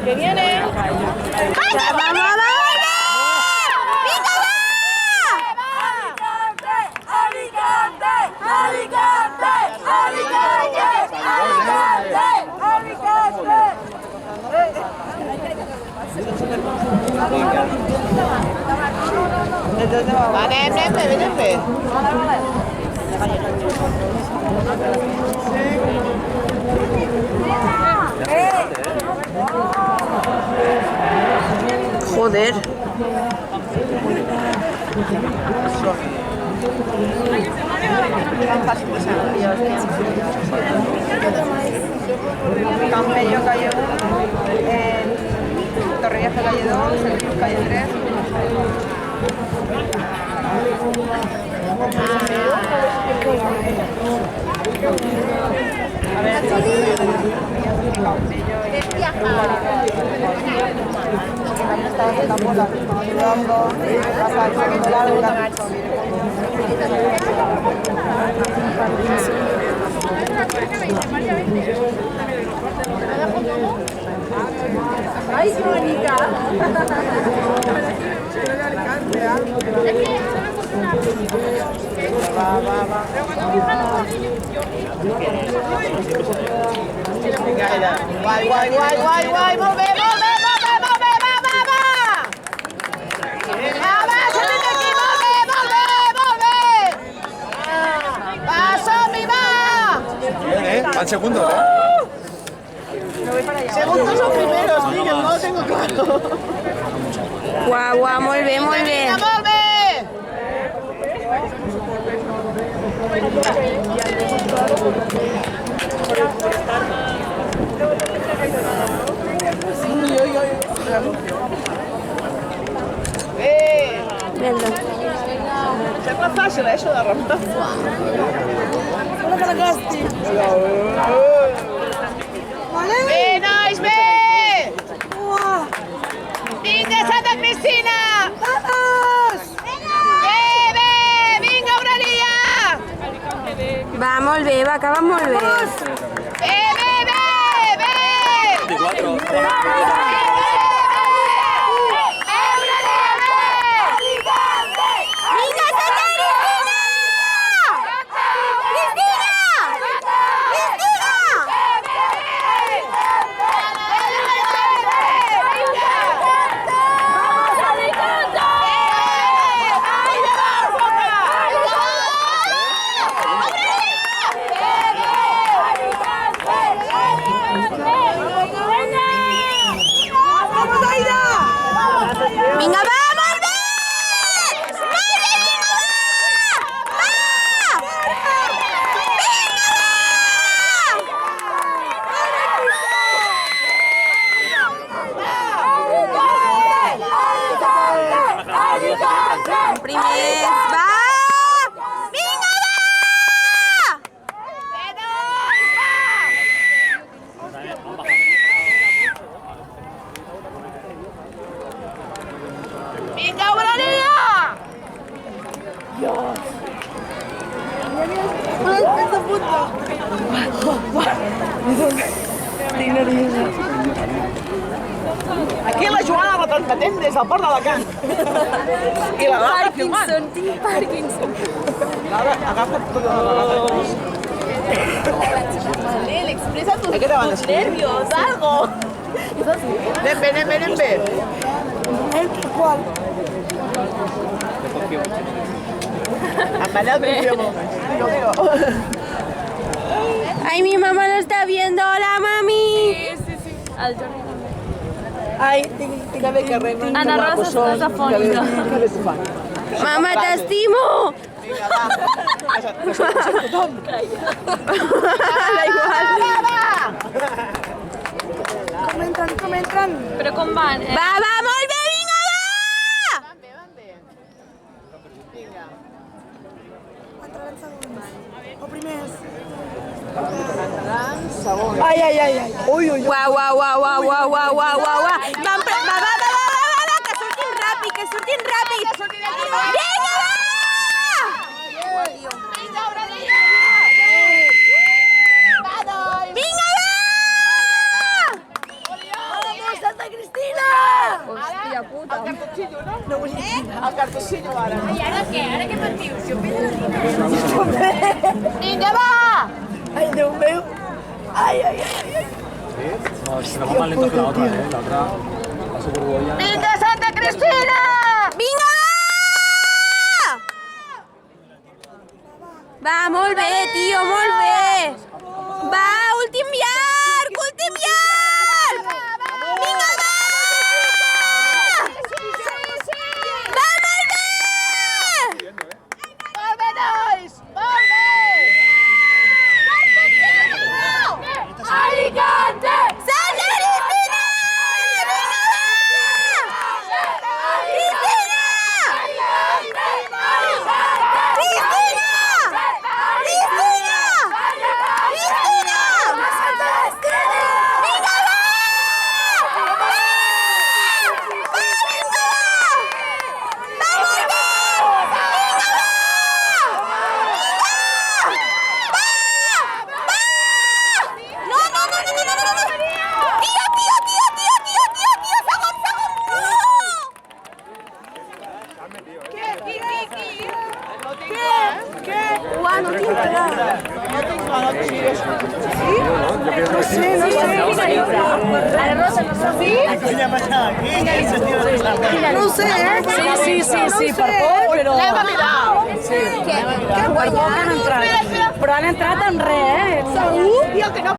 ¡Que viene! Vale, vente. Joder. Campello calle 1, Torrevieja calle 2, El Cruz calle 3. A ver, ¡ay, qué bonita! Guai, molt bé! Van segundos, ¿eh? Segundos o primeros, Miguel, no lo tengo claro. Guau, molt bé. Molt bé! Sembla fàcil, això de remar. Bé, nois, bé! Vinga, Santa Cristina! Vamos! Bé! Vinga, Aurèlia! Va molt bé, va acabar molt bé. Bé! 24. Vinga, va, molt bé! Primers, va! Vinga, va! Vinga, Aurèlia! Aquí la Joana retransmetent des del port d'Alacant. I la Laura filmant. Tinc Parkinson. Laura, agafa't tot el regalat. Manel, expresa tus, Hay que levantar. tus nervios, algo. Anem bé. ¿Cuál? En Manel Viviamo. Digo. Ay, mi mamá lo está viendo. Hola, mami. Al Jordi també. Ay, Que bé que remen. Ana Rosa estàs afònica. Que bé s'ho fan. Mamá, t'estimo. Vinga, va. Que sóc tothom. Da igual. ¿Cómo entran? Però com van? Va, molt bé, vinga, va! Van bé. Vinga. Entraran segundos. O primers. Entraran segons. Ai. Ui. Guau. Va, que surtin ràpid. Vinga, va! Vinga, Aurèlia! Vinga, va! Ai, Déu meu. Ai, ai, ai. No, si no va más lento que la otra, ¿eh? La otra va súper boya. Vinga, Santa Cristina! Vinga, va! Va, molt bé, tio, molt bé. Va, últim llarg, últim llarg! Vinga, va! Va, molt bé! Molt bé, nois! Molt bé! Alicante! Santa Cristina! Vinga, va! Cristina! Cristina! Cristina! Cristina! Vinga, va! Va! Va, vinga, va! Va, molt bé! Vinga, va! No, no, no, no, no, no, no, no. Tio, segon, Què? Uah, no tinc clar. No tinc clar, no tinc No sé, no sé. No sé, Sí, per por, però... Anem a mirar! Per por que han entrat. Però han entrat en res, eh? Segur? I el que no